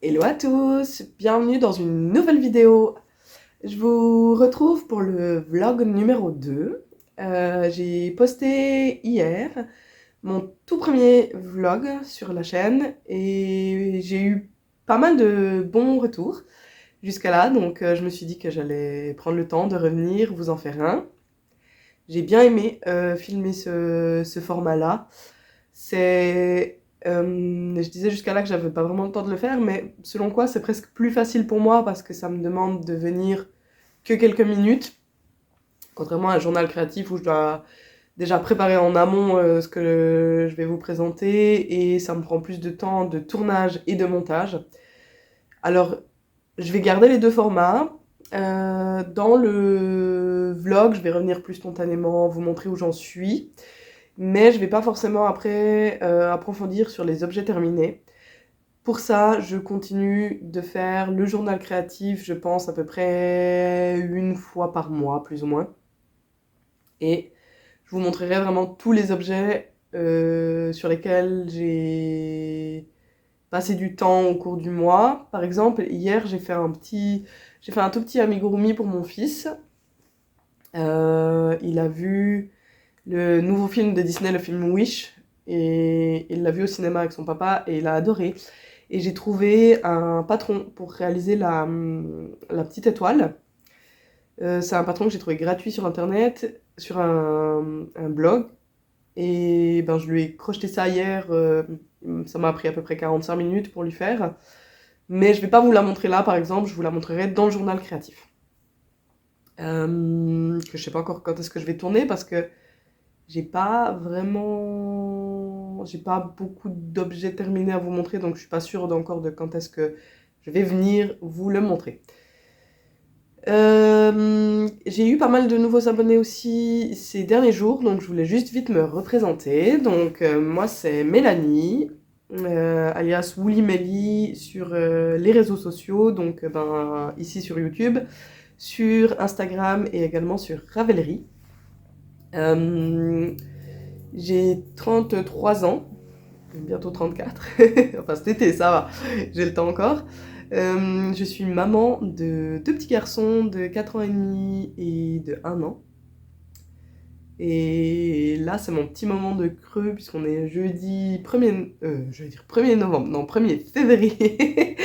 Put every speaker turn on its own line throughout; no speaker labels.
Hello à tous, bienvenue dans une nouvelle vidéo. Je vous retrouve pour le vlog numéro 2. J'ai posté hier mon tout premier vlog sur la chaîne et j'ai eu pas mal de bons retours jusqu'à là, donc je me suis dit que j'allais prendre le temps de revenir vous en faire un. J'ai bien aimé filmer ce format-là. Je disais jusqu'à là que j'avais pas vraiment le temps de le faire, mais selon quoi c'est presque plus facile pour moi parce que ça me demande de venir que quelques minutes, contrairement à un journal créatif où je dois déjà préparer en amont ce que je vais vous présenter et ça me prend plus de temps de tournage et de montage. Alors, je vais garder les deux formats. Dans le vlog, je vais revenir plus spontanément, vous montrer où j'en suis. Mais je vais pas forcément après approfondir sur les objets terminés. Pour ça, je continue de faire le journal créatif, je pense à peu près une fois par mois, plus ou moins. Et je vous montrerai vraiment tous les objets sur lesquels j'ai passé du temps au cours du mois. Par exemple, hier, j'ai fait un tout petit amigurumi pour mon fils. Il a vu le nouveau film de Disney, le film Wish, et il l'a vu au cinéma avec son papa et il a adoré. Et j'ai trouvé un patron pour réaliser la petite étoile. C'est un patron que j'ai trouvé gratuit sur internet, sur un blog. Et ben, je lui ai crocheté ça hier. Ça m'a pris à peu près 45 minutes pour lui faire. Mais je vais pas vous la montrer là, par exemple. Je vous la montrerai dans le journal créatif. Que je sais pas encore quand est-ce que je vais tourner parce que j'ai pas beaucoup d'objets terminés à vous montrer, donc je suis pas sûre encore de quand est-ce que je vais venir vous le montrer. J'ai eu pas mal de nouveaux abonnés aussi ces derniers jours, donc je voulais juste vite me représenter. Donc moi c'est Mélanie, alias Woolly Melly sur les réseaux sociaux, donc ici sur YouTube, sur Instagram et également sur Ravelry. J'ai 33 ans, bientôt 34, enfin cet été ça va, j'ai le temps encore. Je suis maman de deux petits garçons de 4 ans et demi et de 1 an. Et là c'est mon petit moment de creux puisqu'on est jeudi 1er, je vais dire 1er novembre, non 1er février.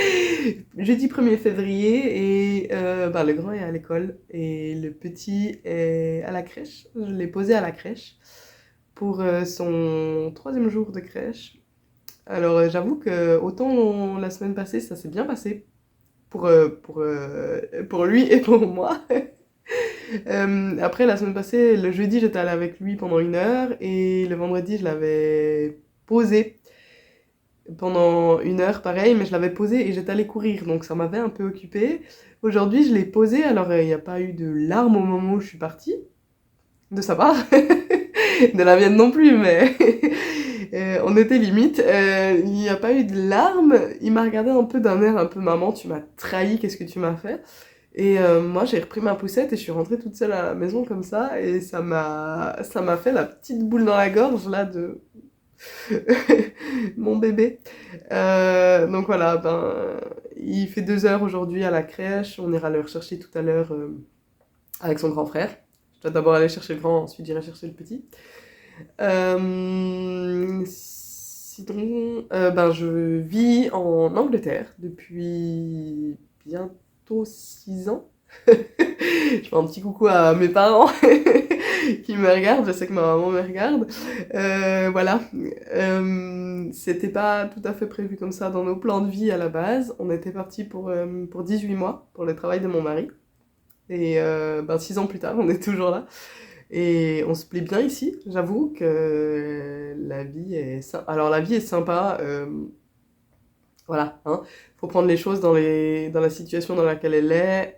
Jeudi 1er février et le grand est à l'école et le petit est à la crèche. Je l'ai posé à la crèche pour son 3e jour de crèche. Alors j'avoue que autant la semaine passée ça s'est bien passé pour lui et pour moi. Après la semaine passée, le jeudi j'étais allée avec lui pendant 1 heure et le vendredi je l'avais posé pendant 1 heure pareil, mais je l'avais posé et j'étais allée courir donc ça m'avait un peu occupée. Aujourd'hui je l'ai posé, alors il n'y a pas eu de larmes au moment où je suis partie, de sa part. De la mienne non plus, mais on était limite. Il n'y a pas eu de larmes. Il m'a regardé un peu d'un air un peu maman, tu m'as trahi, qu'est-ce que tu m'as fait? Et moi j'ai repris ma poussette et je suis rentrée toute seule à la maison comme ça et ça m'a fait la petite boule dans la gorge là de mon bébé. Donc voilà, il fait 2 heures aujourd'hui à la crèche. On ira le rechercher tout à l'heure avec son grand frère. Je dois d'abord aller chercher le grand, ensuite j'irai chercher le petit. Sinon, je vis en Angleterre depuis bientôt 6 ans. Je fais un petit coucou à mes parents qui me regardent, je sais que ma maman me regarde. Voilà. C'était pas tout à fait prévu comme ça dans nos plans de vie à la base. On était partis pour 18 mois, pour le travail de mon mari. Et 6 ans plus tard, on est toujours là. Et on se plaît bien ici, j'avoue que la vie est sympa. Alors la vie est sympa, voilà, hein. Faut prendre les choses dans la situation dans laquelle elle est.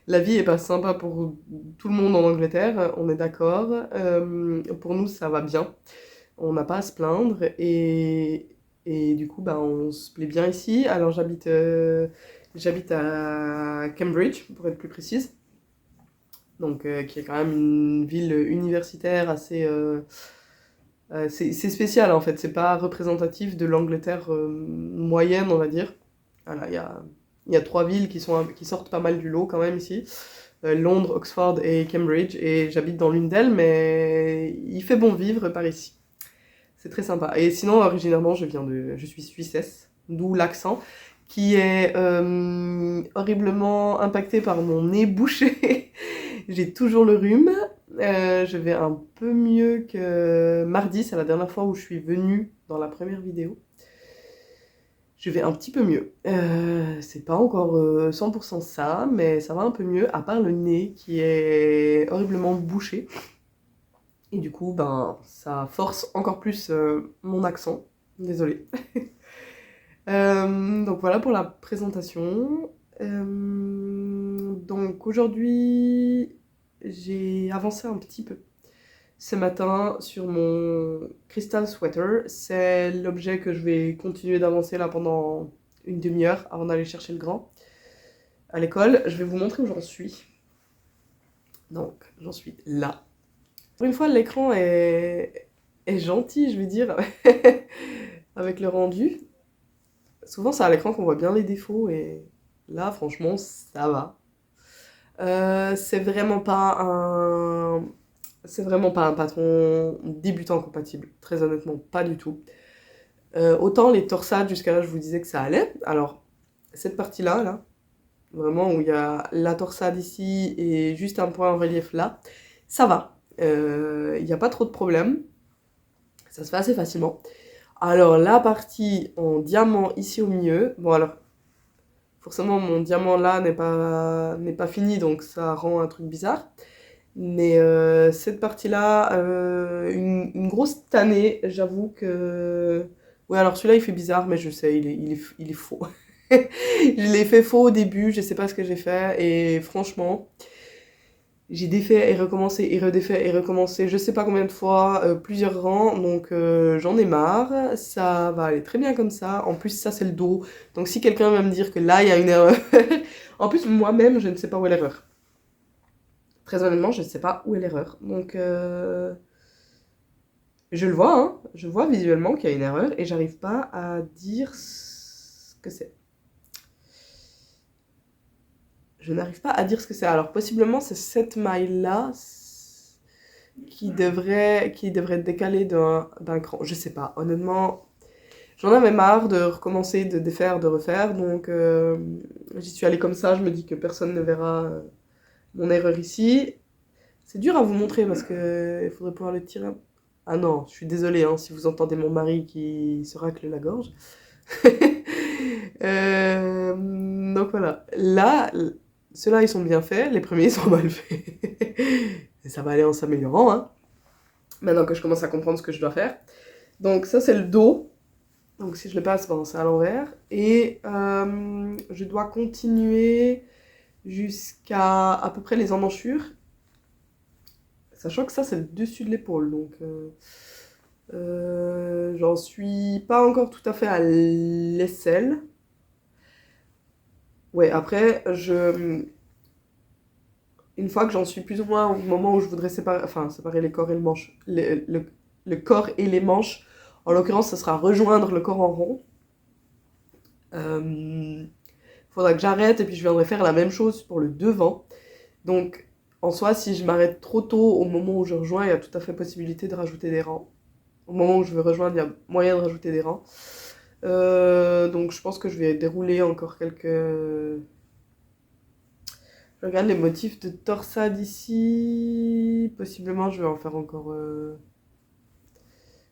La vie est pas sympa pour tout le monde en Angleterre, on est d'accord. Pour nous, ça va bien. On n'a pas à se plaindre et du coup, bah, on se plaît bien ici. Alors j'habite à Cambridge, pour être plus précise. Donc, qui est quand même une ville universitaire assez... c'est spécial en fait, c'est pas représentatif de l'Angleterre moyenne, on va dire. Voilà, il y a trois villes qui sortent pas mal du lot quand même ici. Londres, Oxford et Cambridge. Et j'habite dans l'une d'elles, mais il fait bon vivre par ici. C'est très sympa. Et sinon, originairement, je suis suissesse, d'où l'accent, qui est horriblement impacté par mon nez bouché. J'ai toujours le rhume. Je vais un peu mieux que mardi, c'est la dernière fois où je suis venue dans la première vidéo. Je vais un petit peu mieux. C'est pas encore 100% ça, mais ça va un peu mieux, à part le nez qui est horriblement bouché. Et du coup, ben, ça force encore plus mon accent. Désolée. Donc voilà pour la présentation. Donc aujourd'hui, j'ai avancé un petit peu ce matin sur mon crystal sweater. C'est l'objet que je vais continuer d'avancer là pendant une demi-heure avant d'aller chercher le grand à l'école. Je vais vous montrer où j'en suis. Donc j'en suis là. Pour une fois, l'écran est gentil, je vais dire, avec le rendu. Souvent, c'est à l'écran qu'on voit bien les défauts, et là, franchement, ça va. C'est vraiment pas un... C'est vraiment pas un patron débutant compatible, très honnêtement, pas du tout. Autant les torsades, jusqu'à là, je vous disais que ça allait. Alors, cette partie-là, là, vraiment, où il y a la torsade ici et juste un point en relief là, ça va. Il n'y a pas trop de problème. Ça se fait assez facilement. Alors, la partie en diamant ici au milieu, bon alors, forcément mon diamant là n'est pas fini, donc ça rend un truc bizarre. Mais cette partie-là, une grosse tannée, j'avoue que... Ouais, alors celui-là il fait bizarre, mais je sais, il est faux. Je l'ai fait faux au début, je sais pas ce que j'ai fait, et franchement... J'ai défait et recommencé et redéfait et recommencé je sais pas combien de fois, plusieurs rangs, donc j'en ai marre. Ça va aller très bien comme ça. En plus, ça c'est le dos. Donc si quelqu'un va me dire que là il y a une erreur, en plus moi-même je ne sais pas où est l'erreur. Très honnêtement, je ne sais pas où est l'erreur. Donc je le vois, hein. Je vois visuellement qu'il y a une erreur et j'arrive pas à dire ce que c'est. Je n'arrive pas à dire ce que c'est. Alors possiblement c'est cette maille-là qui devrait décaler d'un cran. Je sais pas, honnêtement, j'en avais marre de recommencer, de défaire, de refaire, donc j'y suis allée comme ça, je me dis que personne ne verra mon erreur ici. C'est dur à vous montrer parce que il faudrait pouvoir le tirer. Ah non, je suis désolée hein, si vous entendez mon mari qui se racle la gorge. Donc voilà, là, ceux-là ils sont bien faits, les premiers ils sont mal faits. Et ça va aller en s'améliorant, hein. Maintenant que je commence à comprendre ce que je dois faire. Donc ça c'est le dos. Donc si je le passe, ben, c'est à l'envers. Et je dois continuer jusqu'à à peu près les emmanchures. Sachant que ça c'est le dessus de l'épaule. Donc j'en suis pas encore tout à fait à l'aisselle. Ouais, après, une fois que j'en suis plus ou moins au moment où je voudrais séparer les corps et le manche, le corps et les manches, en l'occurrence, ce sera rejoindre le corps en rond. Faudra que j'arrête et puis je viendrai faire la même chose pour le devant. Donc, en soi, si je m'arrête trop tôt au moment où je rejoins, il y a tout à fait possibilité de rajouter des rangs. Au moment où je veux rejoindre, il y a moyen de rajouter des rangs. Donc, je pense que je vais dérouler encore quelques... Je regarde les motifs de torsade ici. Possiblement, je vais en faire encore...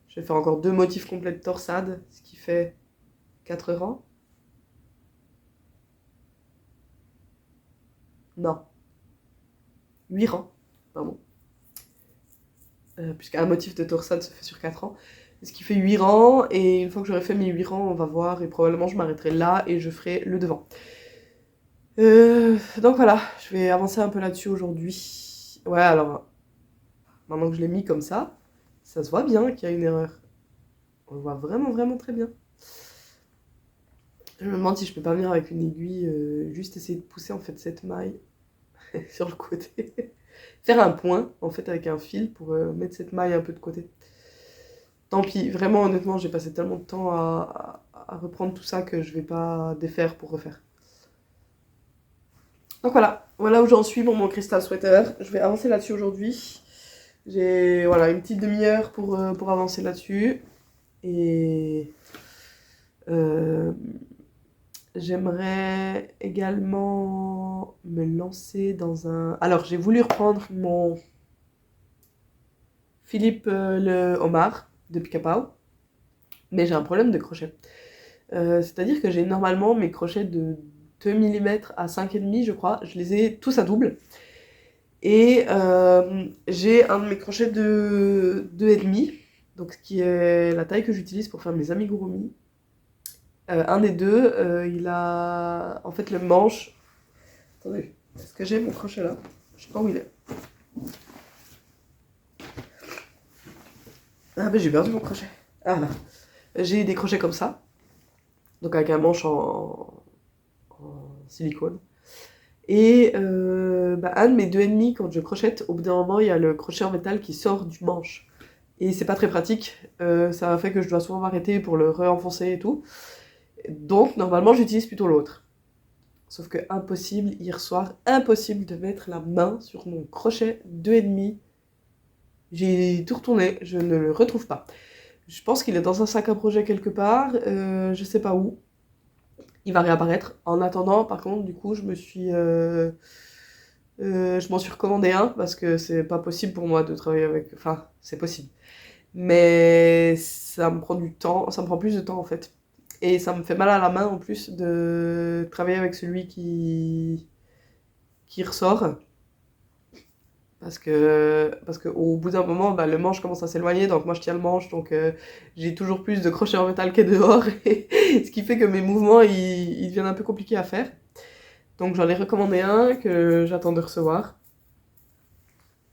Je vais faire encore 2 motifs complets de torsade, ce qui fait 4 rangs. Non. 8 rangs, pardon. Puisqu'un motif de torsade se fait sur 4 rangs. Ce qui fait 8 rangs, et une fois que j'aurai fait mes 8 rangs, on va voir, et probablement je m'arrêterai là et je ferai le devant. Donc voilà, je vais avancer un peu là-dessus aujourd'hui. Ouais, alors, maintenant que je l'ai mis comme ça se voit bien qu'il y a une erreur. On le voit vraiment, vraiment très bien. Je me demande si je peux pas venir avec une aiguille, juste essayer de pousser en fait cette maille sur le côté. Faire un point en fait avec un fil pour mettre cette maille un peu de côté. Tant pis, vraiment honnêtement, j'ai passé tellement de temps à reprendre tout ça que je vais pas défaire pour refaire. Donc voilà où j'en suis pour mon crystal sweater. Je vais avancer là-dessus aujourd'hui. J'ai voilà, une petite demi-heure pour avancer là-dessus. Et euh, j'aimerais également me lancer dans un... Alors, j'ai voulu reprendre mon Philippe le homard de Picapau, mais j'ai un problème de crochet. C'est-à-dire que j'ai normalement mes crochets de 2 mm à 5,5 je crois. Je les ai tous à double. Et j'ai un de mes crochets de 2,5, donc ce qui est la taille que j'utilise pour faire mes amigurumi. Un des deux, il a en fait le manche. Attendez, est-ce que j'ai mon crochet là? Je sais pas où il est. Ah ben j'ai perdu mon crochet. Ah là. J'ai des crochets comme ça, donc avec un manche en silicone. Et un de mes 2,5, quand je crochette, au bout d'un moment, il y a le crochet en métal qui sort du manche. Et c'est pas très pratique, ça fait que je dois souvent m'arrêter pour le re-enfoncer et tout. Donc normalement j'utilise plutôt l'autre. Sauf que impossible, hier soir, impossible de mettre la main sur mon crochet 2,5. J'ai tout retourné, je ne le retrouve pas. Je pense qu'il est dans un sac à projet quelque part, je sais pas où. Il va réapparaître. En attendant, par contre, du coup, je m'en suis recommandé un parce que c'est pas possible pour moi de travailler avec. Enfin, c'est possible. Mais ça me prend du temps, ça me prend plus de temps en fait. Et ça me fait mal à la main en plus de travailler avec celui qui ressort. Parce que au bout d'un moment, bah, le manche commence à s'éloigner, donc moi je tiens le manche, donc j'ai toujours plus de crochets en métal qu'est dehors, et ce qui fait que mes mouvements ils deviennent un peu compliqués à faire. Donc j'en ai recommandé un que j'attends de recevoir.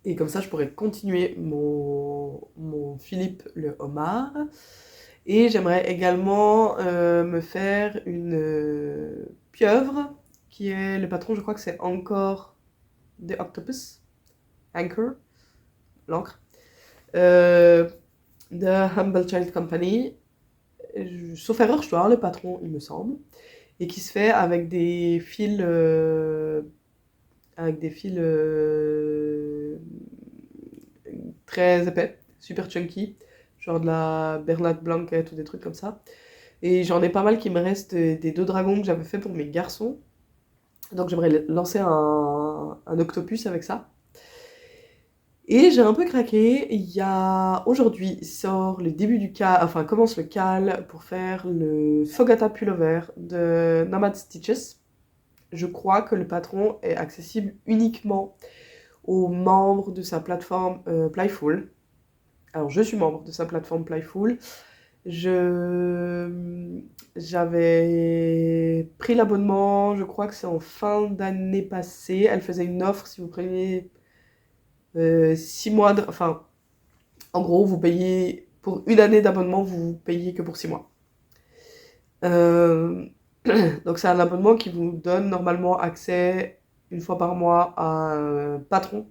Et comme ça, je pourrais continuer mon Philippe le homard. Et j'aimerais également me faire une pieuvre, qui est le patron, je crois que c'est Encore the Octopus, Anchor, l'encre, euh, de Humble Child Company. Sauf erreur, je dois avoir le patron, il me semble. Et qui se fait avec des fils très épais, super chunky, genre de la Bernat Blanket ou des trucs comme ça. Et j'en ai pas mal qui me restent des deux dragons que j'avais fait pour mes garçons. Donc j'aimerais lancer un octopus avec ça. Et j'ai un peu craqué. Il y a aujourd'hui sort le début du cal, enfin commence le cal pour faire le Fogata Pullover de Nomad Stitches. Je crois que le patron est accessible uniquement aux membres de sa plateforme Playful. Alors je suis membre de sa plateforme Playful. J'avais pris l'abonnement, je crois que c'est en fin d'année passée. Elle faisait une offre si vous preniez 6 mois de... Enfin, en gros, vous payez... Pour une année d'abonnement, vous payez que pour 6 mois. Donc c'est un abonnement qui vous donne normalement accès une fois par mois à un patron.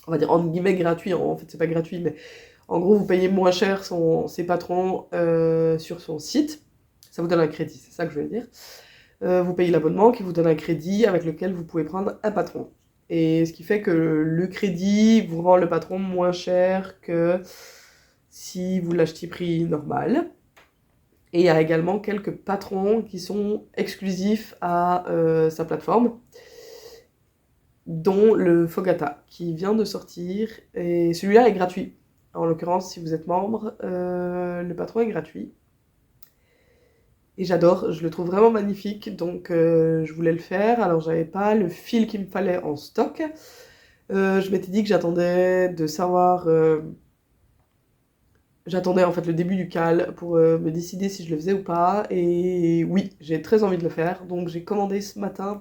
On va dire en guillemets gratuit, en fait c'est pas gratuit, mais en gros vous payez moins cher ses patrons sur son site. Ça vous donne un crédit, c'est ça que je veux dire. Vous payez l'abonnement qui vous donne un crédit avec lequel vous pouvez prendre un patron. Et ce qui fait que le crédit vous rend le patron moins cher que si vous l'achetiez prix normal. Et il y a également quelques patrons qui sont exclusifs à sa plateforme, dont le Fogata, qui vient de sortir. Et celui-là est gratuit. En l'occurrence, si vous êtes membre, le patron est gratuit. Et j'adore, je le trouve vraiment magnifique, donc je voulais le faire. Alors j'avais pas le fil qu'il me fallait en stock. Je m'étais dit que j'attendais de savoir j'attendais en fait le début du cal pour me décider si je le faisais ou pas. Et oui, j'ai très envie de le faire. Donc j'ai commandé ce matin.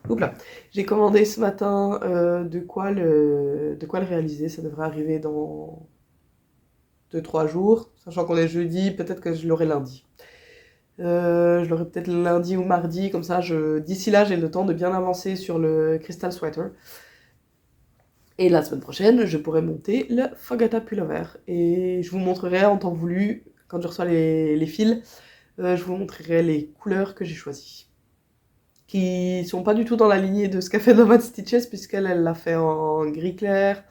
Oups là. J'ai commandé ce matin de quoi le réaliser. Ça devrait arriver dans 2-3 jours. Sachant qu'on est jeudi, peut-être que je l'aurai lundi. Je l'aurai peut-être lundi ou mardi. Comme ça, d'ici là, j'ai le temps de bien avancer sur le Crystal Sweater. Et la semaine prochaine, je pourrai monter le Fogata Pullover. Et je vous montrerai en temps voulu, quand je reçois les fils, je vous montrerai les couleurs que j'ai choisies. Qui sont pas du tout dans la lignée de ce qu'a fait Nomad Stitches, puisqu'elle l'a fait en gris clair,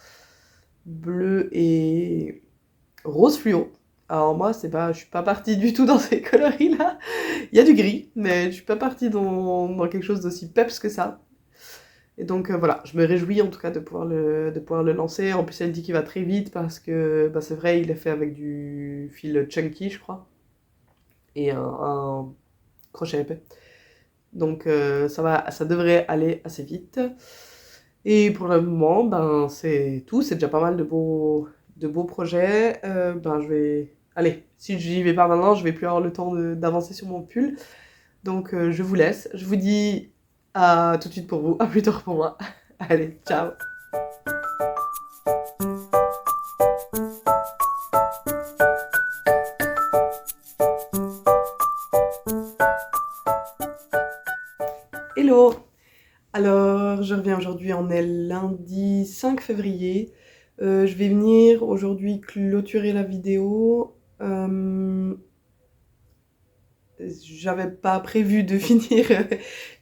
bleu et rose fluo. Alors moi, je suis pas partie du tout dans ces coloris-là. Il y a du gris, mais je suis pas partie dans quelque chose d'aussi peps que ça. Et donc voilà, je me réjouis en tout cas de pouvoir le lancer. En plus, elle dit qu'il va très vite parce que c'est vrai, il est fait avec du fil chunky, je crois, et un crochet épais. Donc ça devrait aller assez vite. Et pour le moment, c'est tout. C'est déjà pas mal de beaux projets. Allez, si j'y vais pas maintenant, je vais plus avoir le temps d'avancer sur mon pull. Donc je vous laisse. Je vous dis à tout de suite pour vous, à plus tard pour moi. Allez, ciao. Hello. Alors, je reviens aujourd'hui, on est lundi 5 février. Je vais venir aujourd'hui clôturer la vidéo. J'avais pas prévu de finir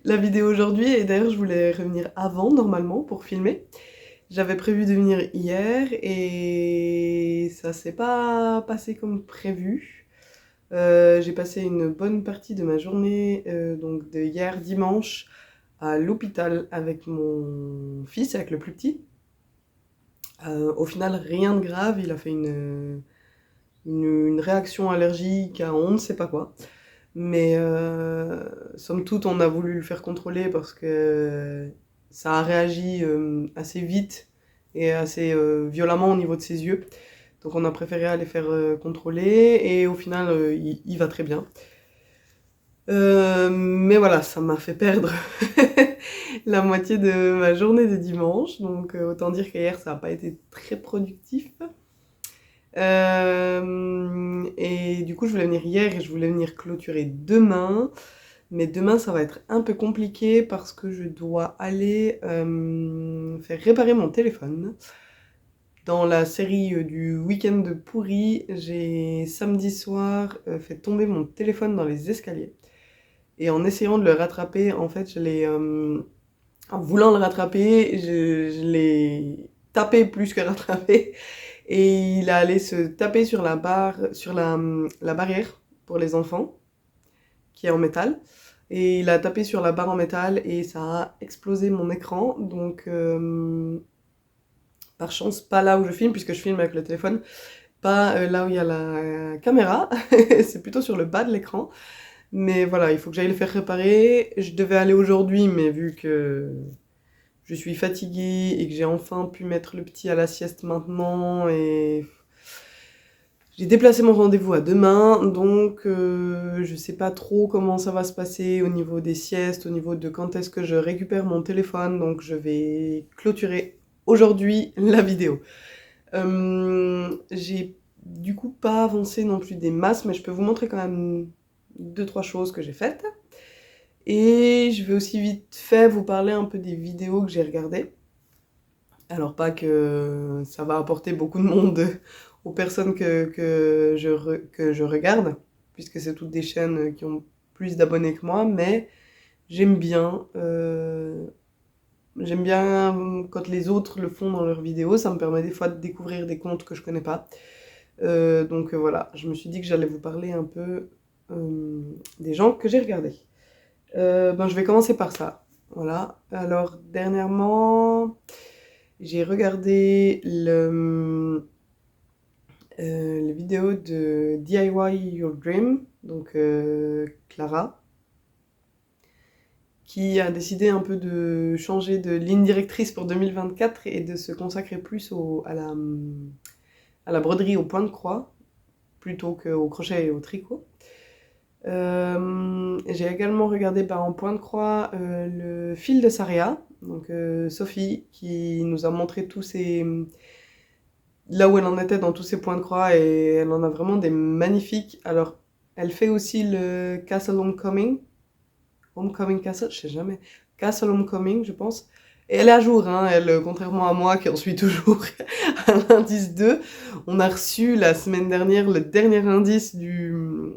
la vidéo aujourd'hui et d'ailleurs je voulais revenir avant normalement pour filmer. J'avais prévu de venir hier et ça s'est pas passé comme prévu. J'ai passé une bonne partie de ma journée, donc de hier dimanche, à l'hôpital avec mon fils, avec le plus petit. Au final, rien de grave, il a fait une réaction allergique à on ne sait pas quoi. Mais somme toute, on a voulu le faire contrôler parce que ça a réagi assez vite et assez violemment au niveau de ses yeux. Donc on a préféré aller faire contrôler et au final, il va très bien. Mais voilà, ça m'a fait perdre la moitié de ma journée de dimanche. Donc autant dire qu'hier, ça n'a pas été très productif. Et du coup, je voulais venir hier et je voulais venir clôturer demain. Mais demain, ça va être un peu compliqué parce que je dois aller faire réparer mon téléphone. Dans la série du week-end pourri, j'ai samedi soir fait tomber mon téléphone dans les escaliers. Et en essayant de le rattraper, en fait, en voulant le rattraper, je l'ai tapé plus que rattrapé. Et il a allé se taper sur la barrière pour les enfants, qui est en métal. Et il a tapé sur la barre en métal et ça a explosé mon écran. Donc, par chance, pas là où je filme, puisque je filme avec le téléphone. Pas là où il y a la caméra, c'est plutôt sur le bas de l'écran. Mais voilà, il faut que j'aille le faire réparer. Je devais aller aujourd'hui, mais vu que je suis fatiguée et que j'ai enfin pu mettre le petit à la sieste maintenant et j'ai déplacé mon rendez-vous à demain, donc je sais pas trop comment ça va se passer au niveau des siestes, au niveau de quand est-ce que je récupère mon téléphone, donc je vais clôturer aujourd'hui la vidéo. J'ai du coup pas avancé non plus des masses, mais je peux vous montrer quand même 2-3 choses que j'ai faites. Et je vais aussi vite fait vous parler un peu des vidéos que j'ai regardées. Alors pas que ça va apporter beaucoup de monde aux personnes que je regarde, puisque c'est toutes des chaînes qui ont plus d'abonnés que moi, mais j'aime bien quand les autres le font dans leurs vidéos, ça me permet des fois de découvrir des comptes que je connais pas. Donc voilà, je me suis dit que j'allais vous parler un peu des gens que j'ai regardés. Je vais commencer par ça. Voilà. Alors, dernièrement, j'ai regardé le vidéo de DIY Your Dream, donc Clara, qui a décidé un peu de changer de ligne directrice pour 2024 et de se consacrer plus à la broderie au point de croix. plutôt qu'au crochet et au tricot. J'ai également regardé en point de croix le fil de Saria, donc Sophie qui nous a montré là où elle en était dans tous ses points de croix, et elle en a vraiment des magnifiques. Alors elle fait aussi le Castle Homecoming Castle, je sais jamais, Castle Homecoming je pense. Et elle est à jour, hein, elle, contrairement à moi qui en suis toujours à l'indice 2. On a reçu la semaine dernière le dernier indice du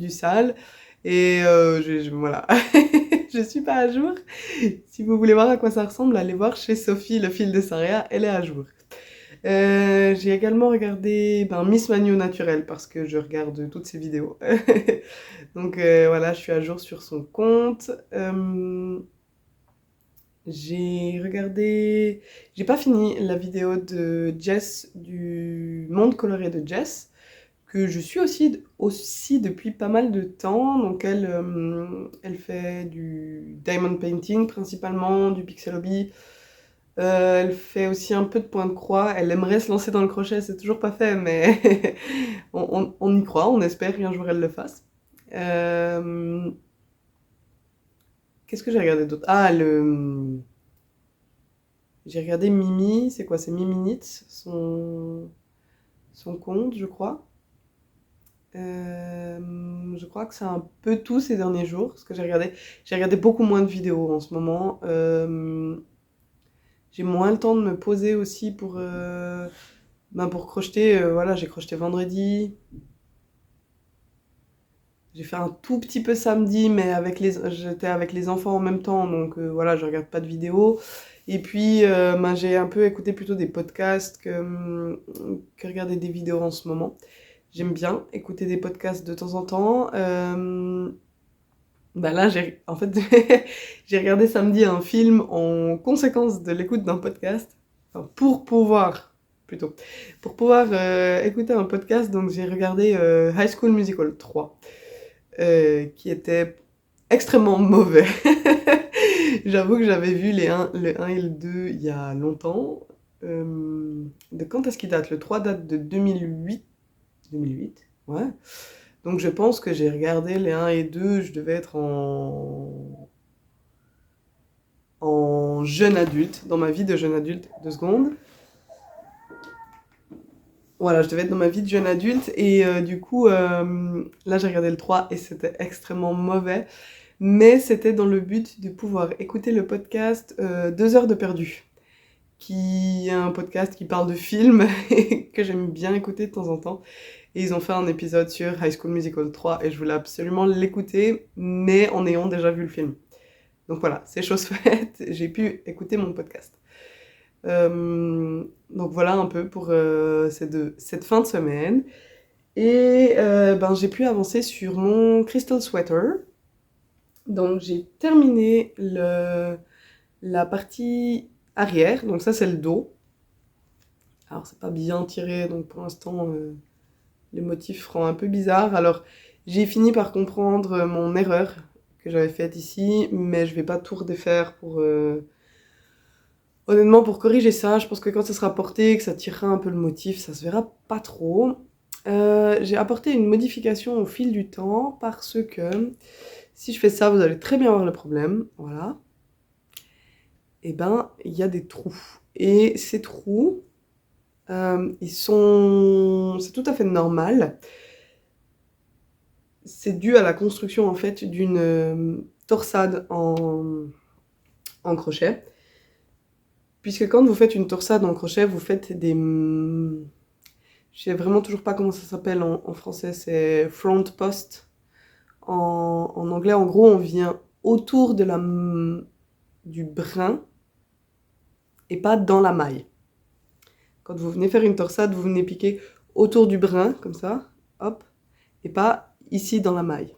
SAL. Et voilà, je suis pas à jour. Si vous voulez voir à quoi ça ressemble, allez voir chez Sophie le fil de Saria, elle est à jour. J'ai également regardé Miss Manu Naturel parce que je regarde toutes ses vidéos. Donc voilà, je suis à jour sur son compte. J'ai pas fini la vidéo de Jess, du monde coloré de Jess, que je suis aussi depuis pas mal de temps. Donc elle fait du diamond painting principalement, du pixel hobby. Elle fait aussi un peu de point de croix. Elle aimerait se lancer dans le crochet, c'est toujours pas fait, mais on y croit, on espère qu'un jour elle le fasse. Qu'est-ce que j'ai regardé d'autre? J'ai regardé Mimi, c'est quoi? C'est Mimi Knits, son compte, je crois. Je crois que c'est un peu tout ces derniers jours, parce que j'ai regardé beaucoup moins de vidéos en ce moment. J'ai moins le temps de me poser aussi pour crocheter. Voilà, j'ai crocheté vendredi. J'ai fait un tout petit peu samedi, mais j'étais avec les enfants en même temps, donc voilà, je regarde pas de vidéos. Et puis, j'ai un peu écouté plutôt des podcasts que regarder des vidéos en ce moment. J'aime bien écouter des podcasts de temps en temps. Là, en fait, j'ai regardé samedi un film en conséquence de l'écoute d'un podcast. Enfin, plutôt, pour pouvoir écouter un podcast, donc j'ai regardé High School Musical 3, qui était extrêmement mauvais. J'avoue que j'avais vu le 1 et le 2 il y a longtemps. De quand est-ce qu'il date? Le 3 date de 2008. 2008, ouais. Donc je pense que j'ai regardé les 1 et 2, je devais être en jeune adulte, dans ma vie de jeune adulte, 2 secondes. Voilà, je devais être dans ma vie de jeune adulte, et du coup, là j'ai regardé le 3 et c'était extrêmement mauvais. Mais c'était dans le but de pouvoir écouter le podcast 2 heures de perdu, qui est un podcast qui parle de films et que j'aime bien écouter de temps en temps. Et ils ont fait un épisode sur High School Musical 3 et je voulais absolument l'écouter, mais en ayant déjà vu le film. Donc voilà, c'est chose faite, j'ai pu écouter mon podcast. Donc voilà un peu pour cette fin de semaine. Et j'ai pu avancer sur mon Crystal Sweater. Donc j'ai terminé la partie arrière, donc ça c'est le dos. Alors c'est pas bien tiré, donc pour l'instant le motif rend un peu bizarre. Alors j'ai fini par comprendre mon erreur que j'avais faite ici, mais je vais pas tout redéfaire honnêtement, pour corriger ça. Je pense que quand ça sera porté, que ça tirera un peu le motif, ça se verra pas trop. J'ai apporté une modification au fil du temps parce que si je fais ça, vous allez très bien voir le problème. Voilà. Et il y a des trous. Et ces trous, c'est tout à fait normal. C'est dû à la construction en fait d'une torsade en crochet. Puisque quand vous faites une torsade en crochet, vous faites des... Je sais vraiment toujours pas comment ça s'appelle en français, c'est front post en anglais. En gros, on vient autour du brin et pas dans la maille. Quand vous venez faire une torsade, vous venez piquer autour du brin, comme ça, hop, et pas ici dans la maille.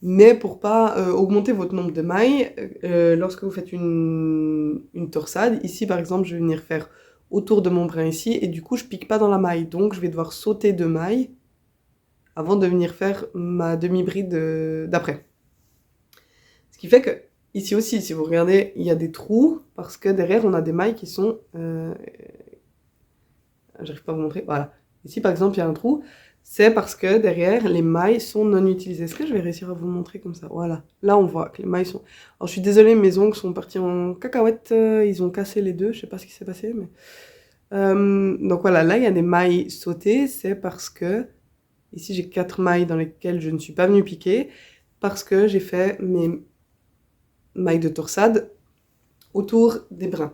Mais pour pas augmenter votre nombre de mailles, lorsque vous faites une torsade, ici par exemple, je vais venir faire autour de mon brin ici, et du coup je pique pas dans la maille, donc je vais devoir sauter 2 mailles avant de venir faire ma demi-bride d'après. Ce qui fait que ici aussi, si vous regardez, il y a des trous, parce que derrière on a des mailles qui sont... j'arrive pas à vous montrer, voilà. Ici, par exemple, il y a un trou, c'est parce que derrière, les mailles sont non utilisées. Est-ce que je vais réussir à vous le montrer comme ça? Voilà, là on voit que les mailles sont... Alors je suis désolée, mes ongles sont partis en cacahuète, ils ont cassé les deux, je sais pas ce qui s'est passé, mais... donc voilà, là il y a des mailles sautées, c'est parce que... Ici j'ai 4 mailles dans lesquelles je ne suis pas venue piquer, parce que j'ai fait mes mailles de torsade autour des brins.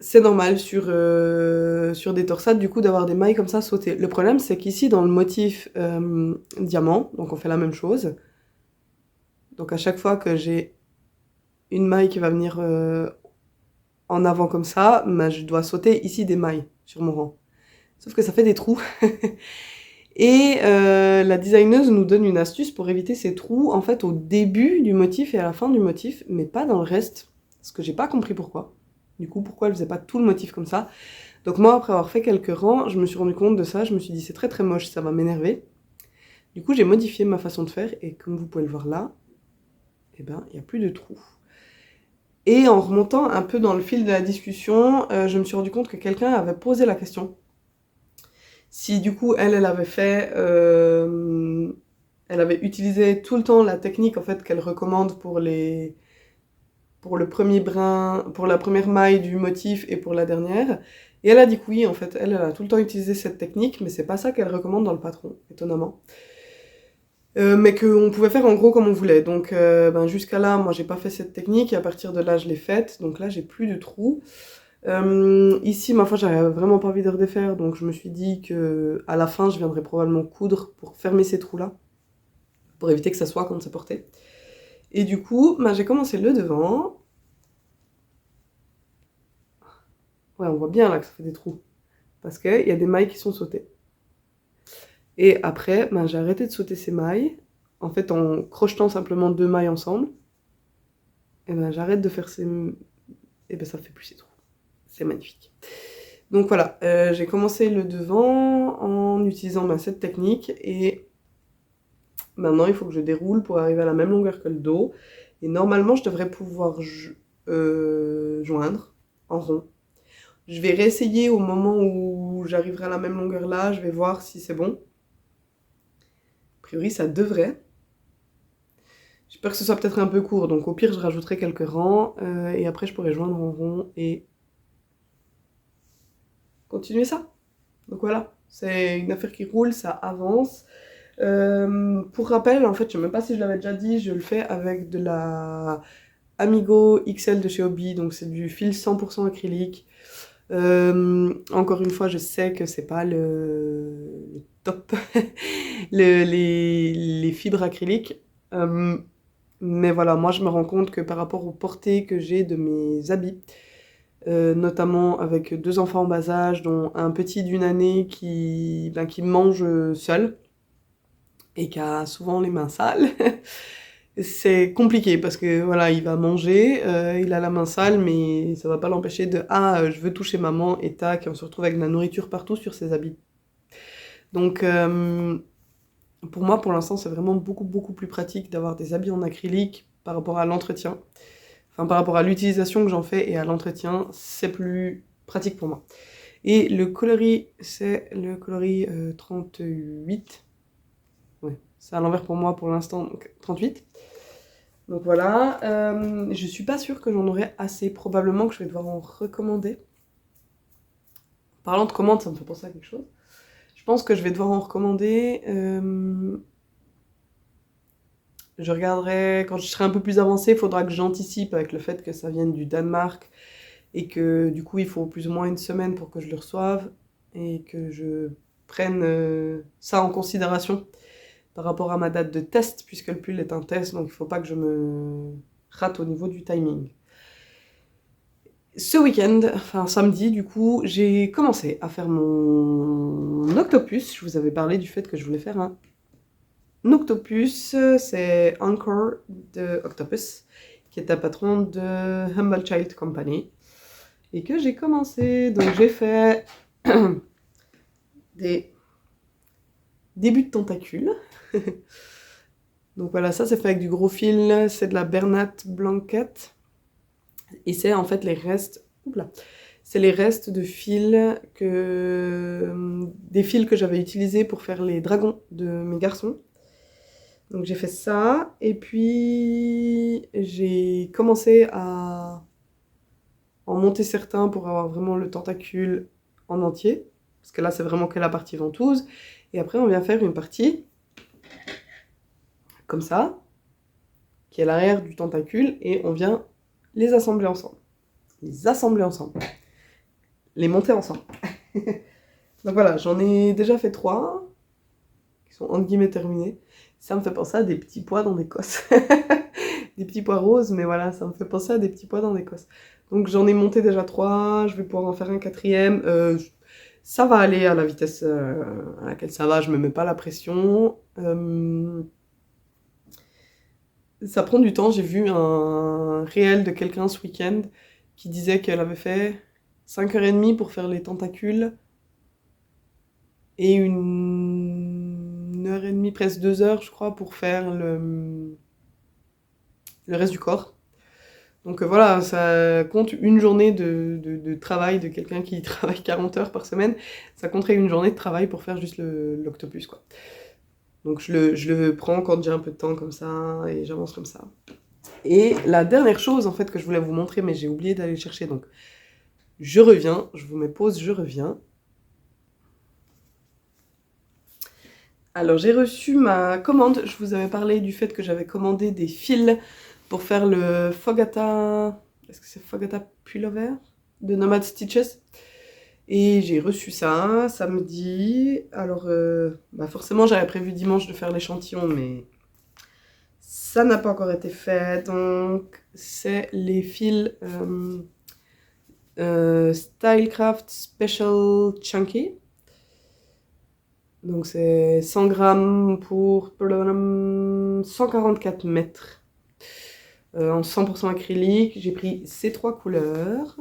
C'est normal sur des torsades du coup d'avoir des mailles comme ça sautées. Le problème c'est qu'ici dans le motif diamant, donc on fait la même chose. Donc à chaque fois que j'ai une maille qui va venir en avant comme ça, ben, je dois sauter ici des mailles sur mon rang. Sauf que ça fait des trous. Et la designeuse nous donne une astuce pour éviter ces trous en fait au début du motif et à la fin du motif, mais pas dans le reste. Parce que j'ai pas compris pourquoi. Du coup, pourquoi elle faisait pas tout le motif comme ça. Donc moi, après avoir fait quelques rangs, je me suis rendu compte de ça. Je me suis dit, c'est très très moche, ça va m'énerver. Du coup, j'ai modifié ma façon de faire. Et comme vous pouvez le voir là, eh ben, il n'y a plus de trous. Et en remontant un peu dans le fil de la discussion, je me suis rendu compte que quelqu'un avait posé la question. Si du coup, elle avait fait... elle avait utilisé tout le temps la technique en fait qu'elle recommande pour le premier brin, pour la première maille du motif et pour la dernière. Et elle a dit que oui, en fait, elle a tout le temps utilisé cette technique, mais c'est pas ça qu'elle recommande dans le patron, étonnamment. Mais qu'on pouvait faire en gros comme on voulait. Donc jusqu'à là, moi j'ai pas fait cette technique, et à partir de là je l'ai faite, donc là j'ai plus de trous. Ici, ma foi, j'avais vraiment pas envie de redéfaire, donc je me suis dit que à la fin je viendrais probablement coudre pour fermer ces trous-là, pour éviter que ça soit quand c'est porté. Et du coup, j'ai commencé le devant. Ouais, on voit bien là que ça fait des trous. Parce qu'il y a des mailles qui sont sautées. Et après, j'ai arrêté de sauter ces mailles. En fait, en crochetant simplement 2 mailles ensemble. Et j'arrête de faire ces... Et ça fait plus ces trous. C'est magnifique. Donc voilà, j'ai commencé le devant en utilisant cette technique. Et maintenant, il faut que je déroule pour arriver à la même longueur que le dos. Et normalement, je devrais pouvoir joindre en rond. Je vais réessayer au moment où j'arriverai à la même longueur là, je vais voir si c'est bon. A priori, ça devrait. J'ai peur que ce soit peut-être un peu court, donc au pire, je rajouterai quelques rangs, et après, je pourrai joindre en rond et continuer ça. Donc voilà, c'est une affaire qui roule, ça avance. Pour rappel, en fait, je ne sais même pas si je l'avais déjà dit, je le fais avec de la Amigo XL de chez Hobby, donc c'est du fil 100% acrylique. Encore une fois, je sais que c'est pas le top, les fibres acryliques. Mais voilà, moi je me rends compte que par rapport aux portées que j'ai de mes habits, notamment avec 2 enfants en bas âge, dont un petit d'1 année qui mange seul et qui a souvent les mains sales, c'est compliqué parce que voilà, il va manger, il a la main sale, mais ça va pas l'empêcher de je veux toucher maman et tac, et on se retrouve avec de la nourriture partout sur ses habits. Donc pour moi, pour l'instant, c'est vraiment beaucoup beaucoup plus pratique d'avoir des habits en acrylique par rapport à l'entretien. Enfin, par rapport à l'utilisation que j'en fais et à l'entretien, c'est plus pratique pour moi. Et le coloris, c'est le coloris 38. Ouais, c'est à l'envers pour moi pour l'instant, donc 38. Donc voilà, je suis pas sûre que j'en aurai assez, probablement que je vais devoir en recommander. Parlant de commande, ça me fait penser à quelque chose. Je pense que je vais devoir en recommander. Je regarderai, quand je serai un peu plus avancée, il faudra que j'anticipe avec le fait que ça vienne du Danemark et que du coup il faut plus ou moins 1 semaine pour que je le reçoive et que je prenne ça en considération par rapport à ma date de test, puisque le pull est un test, donc il ne faut pas que je me rate au niveau du timing. Ce week-end, enfin samedi du coup, j'ai commencé à faire mon octopus. Je vous avais parlé du fait que je voulais faire un octopus, c'est Anchor de Octopus, qui est un patron de Humble Child Company, et que j'ai commencé. Donc j'ai fait des débuts de tentacules. Donc voilà, ça c'est fait avec du gros fil, c'est de la Bernat Blanquette. Et c'est en fait les restes... Oula, c'est les restes de fils des fils que j'avais utilisés pour faire les dragons de mes garçons. Donc j'ai fait ça, et puis j'ai commencé à en monter certains pour avoir vraiment le tentacule en entier, parce que là c'est vraiment que la partie ventouse, et après on vient faire une partie comme ça, qui est l'arrière du tentacule, et on vient les assembler ensemble. Les monter ensemble. Donc voilà, j'en ai déjà fait 3, qui sont entre guillemets terminés. Ça me fait penser à des petits pois dans d'Écosse. Des petits pois roses, mais voilà, ça me fait penser à des petits pois dans d'Écosse. Donc j'en ai monté déjà 3, je vais pouvoir en faire un 4e. Ça va aller à la vitesse à laquelle ça va, je me mets pas la pression. Ça prend du temps, j'ai vu un réel de quelqu'un ce week-end qui disait qu'elle avait fait 5h30 pour faire les tentacules et 1h30, presque 2h je crois, pour faire le reste du corps. Donc voilà, ça compte une journée de travail de quelqu'un qui travaille 40 heures par semaine, ça compterait une journée de travail pour faire juste l'octopus, quoi. Donc je le prends quand j'ai un peu de temps comme ça, et j'avance comme ça. Et la dernière chose en fait que je voulais vous montrer, mais j'ai oublié d'aller le chercher, donc je reviens, je vous mets pause, je reviens. Alors j'ai reçu ma commande, je vous avais parlé du fait que j'avais commandé des fils pour faire le Fogata, est-ce que c'est Fogata Pullover de Nomad Stitches. Et j'ai reçu ça samedi. Alors forcément j'avais prévu dimanche de faire l'échantillon, mais ça n'a pas encore été fait. Donc c'est les fils Stylecraft Special Chunky. Donc c'est 100 grammes pour 144 mètres. En 100% acrylique. J'ai pris ces 3 couleurs.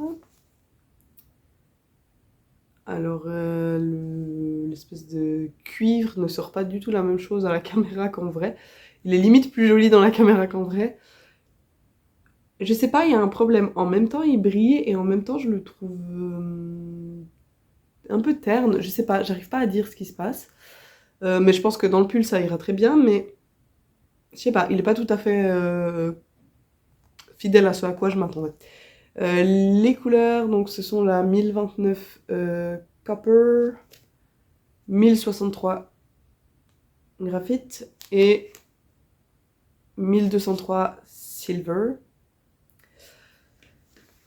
Alors l'espèce de cuivre ne sort pas du tout la même chose à la caméra qu'en vrai. Il est limite plus joli dans la caméra qu'en vrai. Je sais pas, il y a un problème. En même temps il brille et en même temps je le trouve un peu terne. Je sais pas, j'arrive pas à dire ce qui se passe. Mais je pense que dans le pull ça ira très bien, mais je sais pas, il est pas tout à fait fidèle à ce à quoi je m'attendais. Les couleurs, donc ce sont la 1029 Copper, 1063 Graphite et 1203 Silver.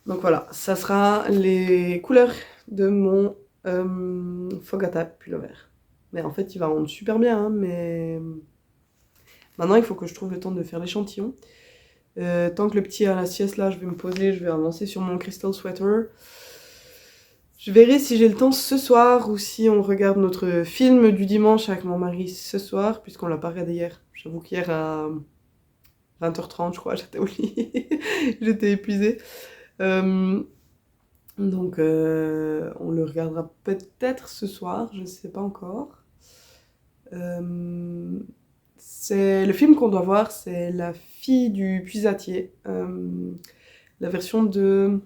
Donc voilà, ça sera les couleurs de mon Fogata Pullover. Mais en fait il va rendre super bien, hein, mais maintenant il faut que je trouve le temps de faire l'échantillon. Tant que le petit est à la sieste là, je vais me poser, je vais avancer sur mon Crystal Sweater. Je verrai si j'ai le temps ce soir ou si on regarde notre film du dimanche avec mon mari ce soir, puisqu'on l'a pas regardé hier. J'avoue qu'hier à 20h30 je crois, j'étais au lit, j'étais épuisée. Donc on le regardera peut-être ce soir, je sais pas encore. C'est le film qu'on doit voir, c'est La fille du puisatier, la version de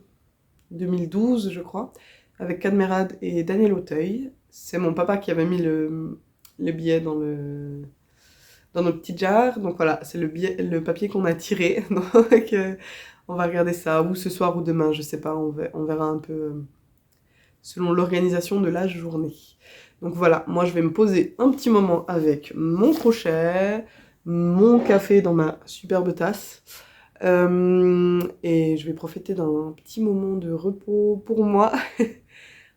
2012 je crois, avec Cadmerade et Daniel Auteuil. C'est mon papa qui avait mis le billet dans nos petits jars, donc voilà, c'est le papier qu'on a tiré. Donc on va regarder ça, ou ce soir ou demain, je sais pas, on verra un peu selon l'organisation de la journée. Donc voilà, moi je vais me poser un petit moment avec mon crochet, mon café dans ma superbe tasse, et je vais profiter d'un petit moment de repos pour moi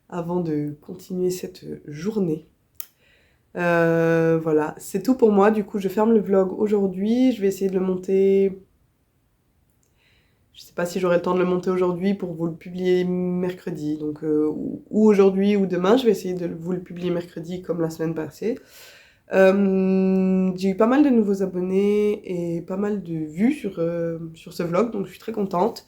avant de continuer cette journée. Voilà, c'est tout pour moi. Du coup, je ferme le vlog aujourd'hui. Je vais essayer de le monter. Je sais pas si j'aurai le temps de le monter aujourd'hui pour vous le publier mercredi. Donc, ou aujourd'hui ou demain. Je vais essayer de vous le publier mercredi comme la semaine passée. J'ai eu pas mal de nouveaux abonnés et pas mal de vues sur ce vlog. Donc, je suis très contente.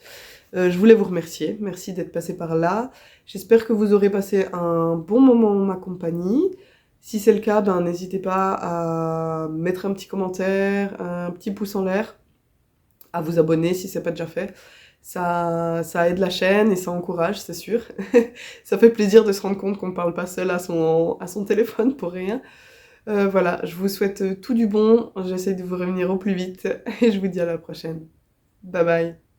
Je voulais vous remercier. Merci d'être passé par là. J'espère que vous aurez passé un bon moment en ma compagnie. Si c'est le cas, ben, n'hésitez pas à mettre un petit commentaire, un petit pouce en l'air, à vous abonner si ce n'est pas déjà fait. ça aide la chaîne et ça encourage, c'est sûr. Ça fait plaisir de se rendre compte qu'on parle pas seul à son téléphone pour rien. Voilà, je vous souhaite tout du bon, j'essaie de vous revenir au plus vite et je vous dis à la prochaine. Bye bye.